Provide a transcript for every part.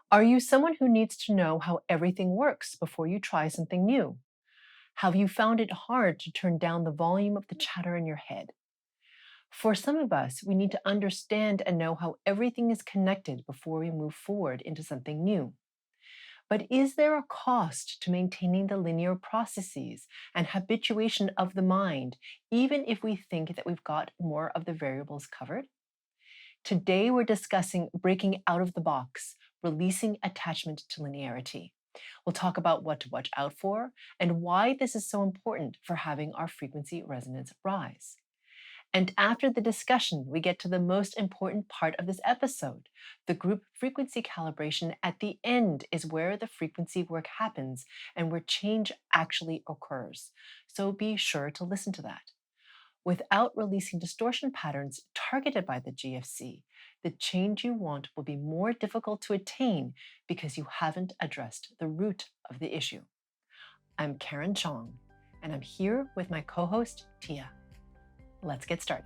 Are you someone who needs to know how everything works before you try something new? Have you found it hard to turn down the volume of the chatter in your head? For some of us, we need to understand and know how everything is connected before we move forward into something new. But is there a cost to maintaining the linear processes and habituation of the mind, even if we think that we've got more of the variables covered? Today, we're discussing breaking out of the box, releasing attachment to linearity. We'll talk about what to watch out for and why this is so important for having our frequency resonance rise. And after the discussion, we get to the most important part of this episode. The group frequency calibration at the end is where the frequency work happens and where change actually occurs. So be sure to listen to that. Without releasing distortion patterns targeted by the GFC, the change you want will be more difficult to attain because you haven't addressed the root of the issue. I'm Karen Cheong, and I'm here with my co-host, Tia. Let's get started.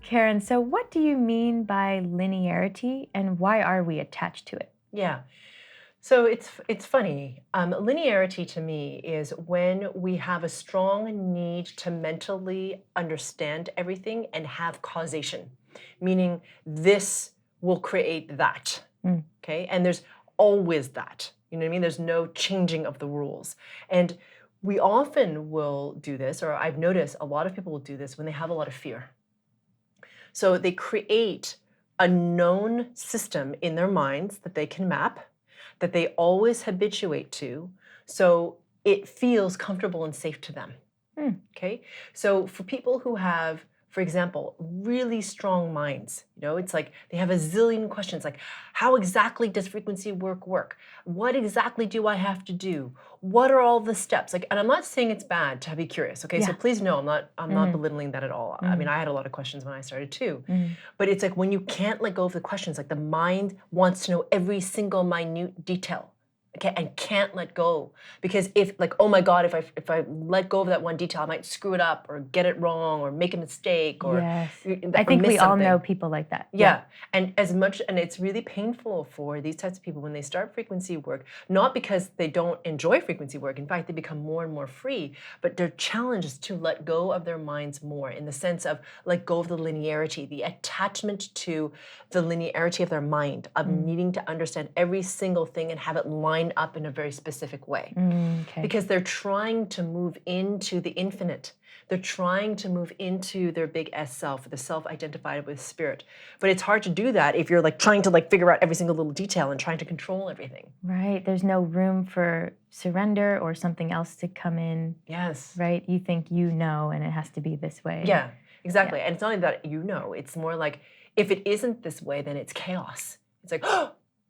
Karen, so what do you mean by linearity and why are we attached to it? Yeah. So it's funny. Linearity to me is when we have a strong need to mentally understand everything and have causation, meaning this will create that. Okay, and there's always that. You know what I mean? There's no changing of the rules, and we often will do this, or I've noticed a lot of people will do this when they have a lot of fear. So they create a known system in their minds that they can map, that they always habituate to, so it feels comfortable and safe to them. Okay, so for people who have, for example, really strong minds, it's like they have a zillion questions, like how exactly does frequency work? What exactly do I have to do? What are all the steps? Like, and I'm not saying it's bad to be curious. Okay, so please know I'm not belittling that at all. I mean, I had a lot of questions when I started too, but it's like when you can't let go of the questions, like the mind wants to know every single minute detail. Okay, and can't let go because if like, oh my God, if I let go of that one detail, I might screw it up or get it wrong or make a mistake or I think we all know people like that. Yeah. And it's really painful for these types of people when they start frequency work, not because they don't enjoy frequency work. In fact, they become more and more free, but their challenge is to let go of their minds more in the sense of let go of the linearity, the attachment to the linearity of their mind, of needing to understand every single thing and have it line up in a very specific way. Because they're trying to move into the infinite. They're trying to move into their big S self, the self identified with spirit. But it's hard to do that if you're like trying to like figure out every single little detail and trying to control everything. Right. There's no room for surrender or something else to come in. Yes. Right? You think and it has to be this way. Yeah, exactly. Yeah. And it's not only that it's more like if it isn't this way, then it's chaos. It's like,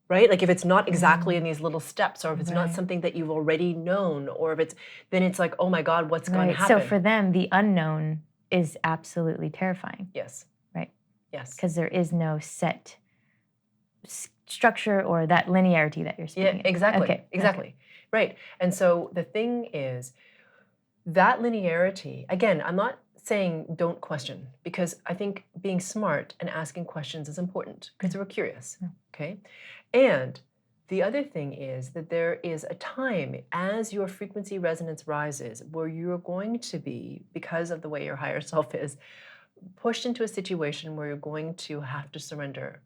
right? Like if it's not exactly in these little steps, or if it's not something that you've already known, or if then it's like, oh my God, what's going to happen? So for them, the unknown is absolutely terrifying. Yes. Right? Yes. Because there is no set structure or that linearity that you're speaking of. Exactly. Okay. Exactly. Okay. Right. And so the thing is, that linearity, again, I'm not saying don't question, because I think being smart and asking questions is important because we're curious. Okay. And the other thing is that there is a time as your frequency resonance rises where you're going to be, because of the way your higher self is, pushed into a situation where you're going to have to surrender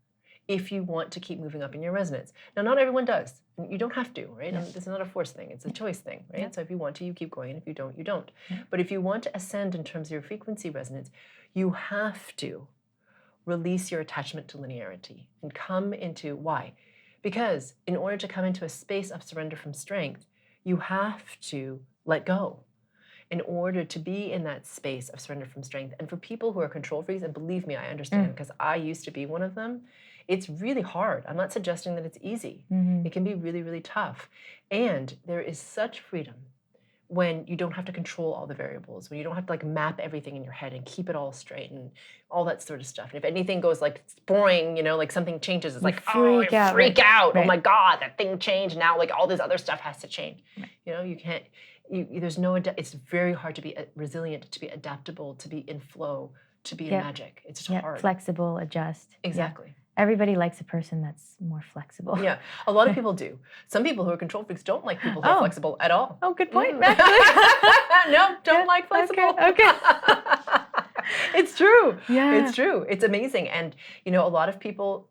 if you want to keep moving up in your resonance. Now, not everyone does. You don't have to, right? This is not a force thing. It's a choice thing, right? Yeah. So if you want to, you keep going. And if you don't, you don't. Yeah. But if you want to ascend in terms of your frequency resonance, you have to release your attachment to linearity and come into, why? Because in order to come into a space of surrender from strength, you have to let go in order to be in that space of surrender from strength. And for people who are control freaks, and believe me, I understand because I used to be one of them, it's really hard. I'm not suggesting that it's easy. It can be really, really tough. And there is such freedom when you don't have to control all the variables, when you don't have to like map everything in your head and keep it all straight and all that sort of stuff. And if anything goes like it's boring, like something changes, it's like, freak out. Right. Oh my God, that thing changed. Now like all this other stuff has to change. Right. You can't, there's no, it's very hard to be resilient, to be adaptable, to be in flow, to be in Yep. magic. It's just Yeah, hard. flexible, adjust. Yeah. Exactly. Everybody likes a person that's more flexible. Yeah, a lot of people do. Some people who are control freaks don't like people who are Oh. flexible at all. Oh, good point, Mm. actually. No, don't Yeah, like flexible. Okay. It's true. Yeah. It's true. It's amazing. And a lot of people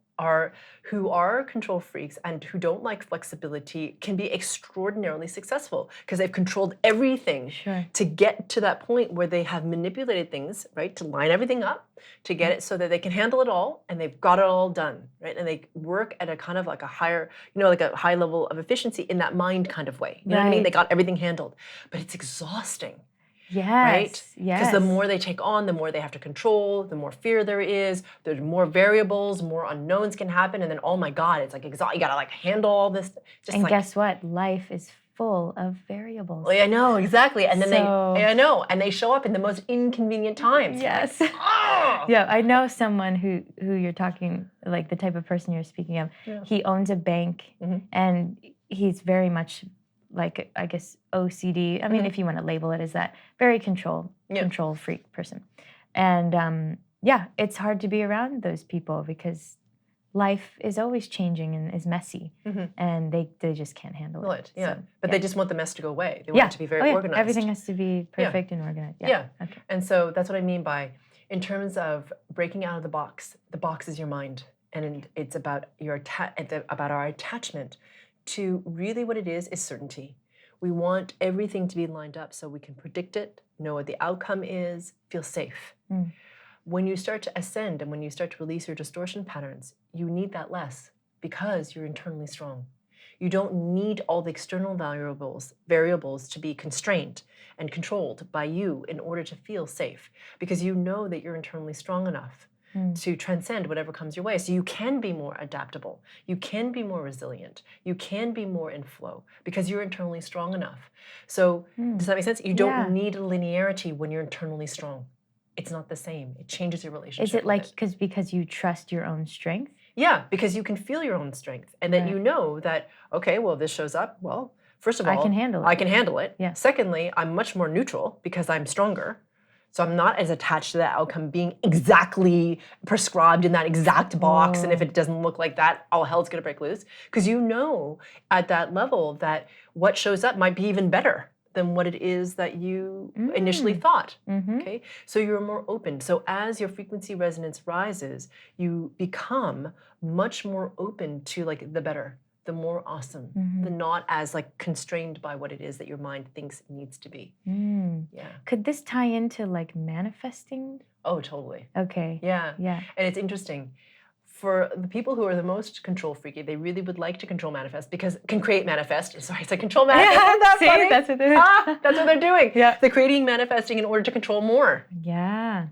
who are control freaks and who don't like flexibility can be extraordinarily successful because they've controlled everything Sure. to get to that point where they have manipulated things, right, to line everything up, to get it so that they can handle it all and they've got it all done, right? And they work at a kind of like a higher, like a high level of efficiency in that mind kind of way. You know what I mean? Right. They got everything handled, but it's exhausting. Yes. Right? Yes. Because the more they take on, the more they have to control, the more fear there is, there's more variables, more unknowns can happen, and then, oh my God, it's like you gotta like handle all this. Just And like, guess what? Life is full of variables. I know, exactly. And then So- I know, and they show up in the most inconvenient times. Yes. Oh! Yeah, I know someone who you're talking, like the type of person you're speaking of. Yeah. He owns a bank, Mhm. and he's very much like, I guess, OCD. I mean, Mhm. if you want to label it as that, very control freak person. And yeah, it's hard to be around those people because life is always changing and is messy, Mhm. and they just can't handle it. Yeah. So, But yeah. they just want the mess to go away. They want it to be very organized. Everything has to be perfect and organized. Yeah. Okay. And so that's what I mean by, in terms of breaking out of the box is your mind. And it's about about our attachment to really what it is certainty. We want everything to be lined up so we can predict it, know what the outcome is, feel safe. Mm. When you start to ascend and when you start to release your distortion patterns, you need that less because you're internally strong. You don't need all the external variables to be constrained and controlled by you in order to feel safe because you know that you're internally strong enough to transcend whatever comes your way. So you can be more adaptable. You can be more resilient. You can be more in flow because you're internally strong enough. So does that make sense? You don't need a linearity when you're internally strong. It's not the same. It changes your relationship. Is it with like because you trust your own strength? Yeah, because you can feel your own strength and then you know that, okay, well, this shows up. Well, first of all, I can handle it. I can handle it. Yeah. Secondly, I'm much more neutral because I'm stronger. So I'm not as attached to that outcome being exactly prescribed in that exact box. And if it doesn't look like that, all hell's going to break loose. Because you know at that level that what shows up might be even better than what it is that you initially thought. Okay, so you're more open. So as your frequency resonance rises, you become much more open to like the better, the more awesome, the not as like constrained by what it is that your mind thinks it needs to be. Yeah. Could this tie into like manifesting? Oh, totally. Okay. Yeah. Yeah. And it's interesting. For the people who are the most control freaky, they really would like to control manifest because can create manifest. Sorry, it's like control manifest. Isn't that See, funny? that's what they're That's what they're doing. Yeah. They're creating manifesting in order to control more. Yeah.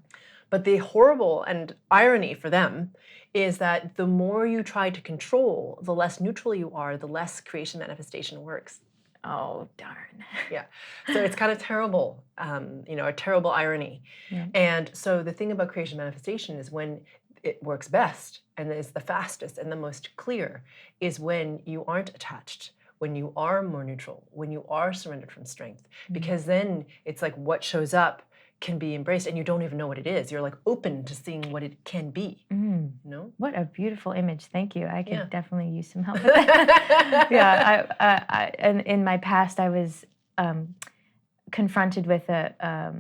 But the horrible and irony for them is that the more you try to control, the less neutral you are, the less creation manifestation works. Oh, darn. Yeah. So it's kind of terrible, a terrible irony. Yeah. And so the thing about creation manifestation is when it works best and is the fastest and the most clear is when you aren't attached, when you are more neutral, when you are surrendered from strength, because then it's like what shows up can be embraced and you don't even know what it is. You're like open to seeing what it can be. No? What a beautiful image. Thank you. I could definitely use some help with that. And in my past, I was confronted with a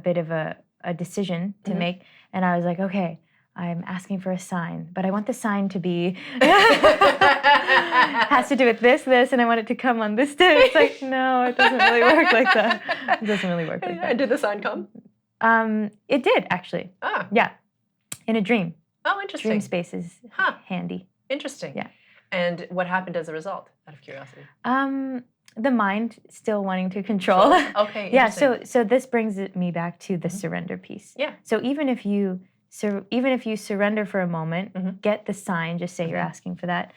bit of a decision to make. And I was like, okay, I'm asking for a sign, but I want the sign to be has to do with this, and I want it to come on this day. It's like, no, it doesn't really work like that. It doesn't really work like that. And did the sign come? It did, actually. Ah. Yeah. In a dream. Oh, interesting. Dream space is handy. Interesting. Yeah. And what happened as a result, out of curiosity? The mind still wanting to control. Okay. Yeah, so this brings me back to the surrender piece. Yeah. So even if you surrender for a moment, get the sign, just say you're asking for that,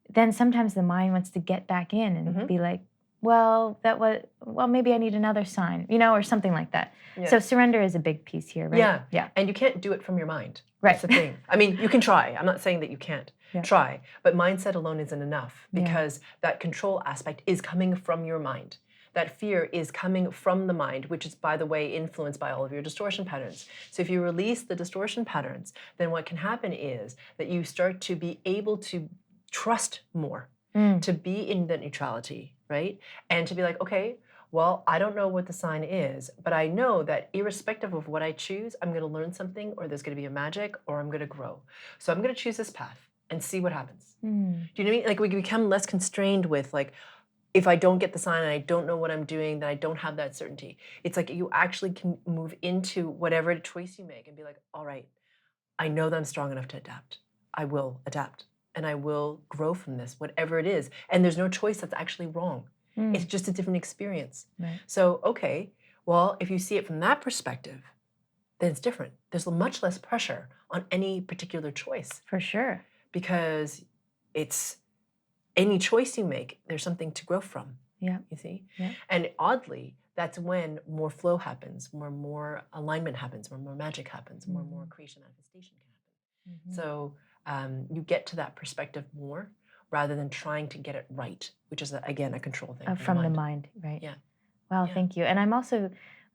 then sometimes the mind wants to get back in and be like, well, maybe I need another sign, or something like that. Yeah. So surrender is a big piece here, right? Yeah. Yeah. And you can't do it from your mind. Right. That's the thing. I mean, you can try. I'm not saying that you can't. Yeah. Try. But mindset alone isn't enough Yeah. because that control aspect is coming from your mind. that fear is coming from the mind, which is, by the way, influenced by all of your distortion patterns. So if you release the distortion patterns, then what can happen is that you start to be able to trust more, to be in the neutrality, right? And to be like, okay, well, I don't know what the sign is, but I know that irrespective of what I choose, I'm going to learn something, or there's going to be a magic, or I'm going to grow. So I'm going to choose this path and see what happens. Do you know what I mean? Like, we become less constrained with, like, if I don't get the sign and I don't know what I'm doing, then I don't have that certainty. It's like you actually can move into whatever choice you make and be like, all right, I know that I'm strong enough to adapt. I will adapt, and I will grow from this, whatever it is. And there's no choice that's actually wrong. It's just a different experience. Right. So, okay, well, if you see it from that perspective, then it's different. There's much less pressure on any particular choice. For sure. Because it's any choice you make, there's something to grow from. Yeah. You see? Yeah. And oddly, that's when more flow happens, more alignment happens, more magic happens, more creation manifestation can happen. So you get to that perspective more, rather than trying to get it right, which is, again, a control thing. From the mind, right? Yeah. Wow, Yeah. thank you. And I'm also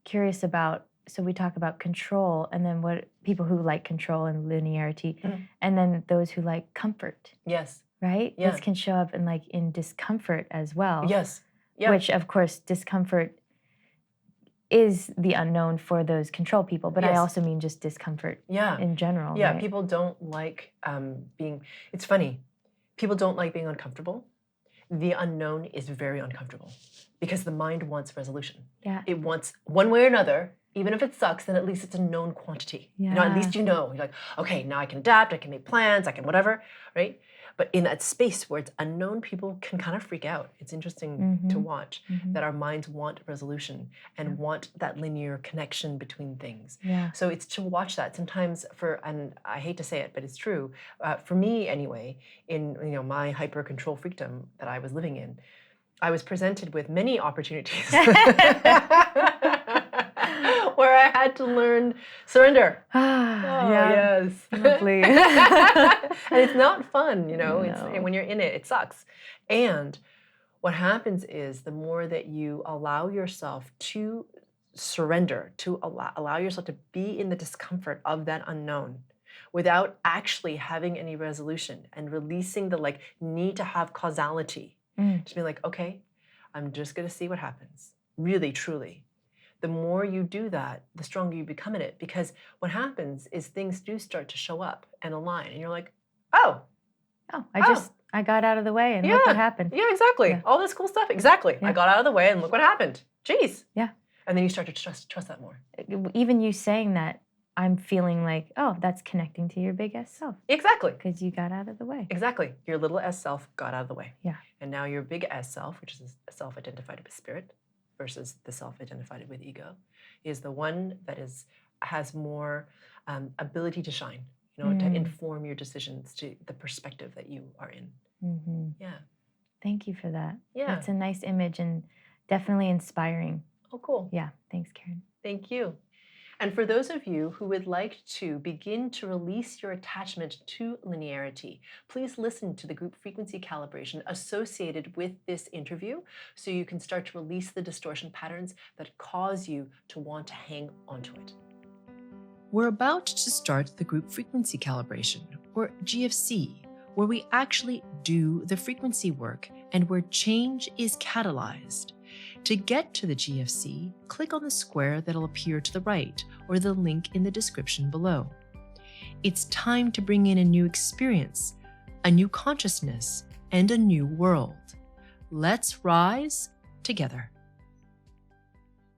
curious about, so we talk about control, and then what people who like control and linearity, and then those who like comfort. Yes. Right? Yeah. This can show up in discomfort as well. Yes. Yeah. Which, of course, discomfort is the unknown for those control people, but I also mean just discomfort in general. Yeah, right? people don't like being, it's funny, people don't like being uncomfortable. The unknown is very uncomfortable because the mind wants resolution. Yeah. It wants, one way or another, even if it sucks, then at least it's a known quantity. Yeah. You know, at least you know. You're like, okay, now I can adapt, I can make plans, I can whatever, right? But in that space where it's unknown, people can kind of freak out. It's interesting to watch that our minds want resolution and want that linear connection between things. Yeah. So it's to watch that sometimes and I hate to say it, but it's true. For me anyway, in my hyper control freakdom that I was living in, I was presented with many opportunities where I had to learn surrender. Yes. Lovely. And it's not fun, No. It's, when you're in it, it sucks. And what happens is the more that you allow yourself to surrender, to allow yourself to be in the discomfort of that unknown without actually having any resolution and releasing the need to have causality. Just be like, okay, I'm just going to see what happens. Really, truly. The more you do that, the stronger you become in it. Because what happens is things do start to show up and align. And you're like, I got out of the way and look what happened. Yeah, exactly. Yeah. All this cool stuff. Exactly. Yeah. I got out of the way and look what happened. Jeez. Yeah. And then you start to trust that more. Even you saying that, I'm feeling like, oh, that's connecting to your big S self. Exactly. Because you got out of the way. Exactly. Your little S self got out of the way. Yeah. And now your big S self, which is self-identified with spirit versus the self-identified with ego, is the one that has more ability to shine, to inform your decisions to the perspective that you are in. Yeah. Thank you for that. Yeah. That's a nice image and definitely inspiring. Oh, cool. Yeah. Thanks, Karen. Thank you. And for those of you who would like to begin to release your attachment to linearity, please listen to the group Frequency Calibration associated with this interview so you can start to release the distortion patterns that cause you to want to hang onto it. We're about to start the group Frequency Calibration, or GFC, where we actually do the frequency work and where change is catalyzed. To get to the GFC, click on the square that'll appear to the right or the link in the description below. It's time to bring in a new experience, a new consciousness, and a new world. Let's rise together.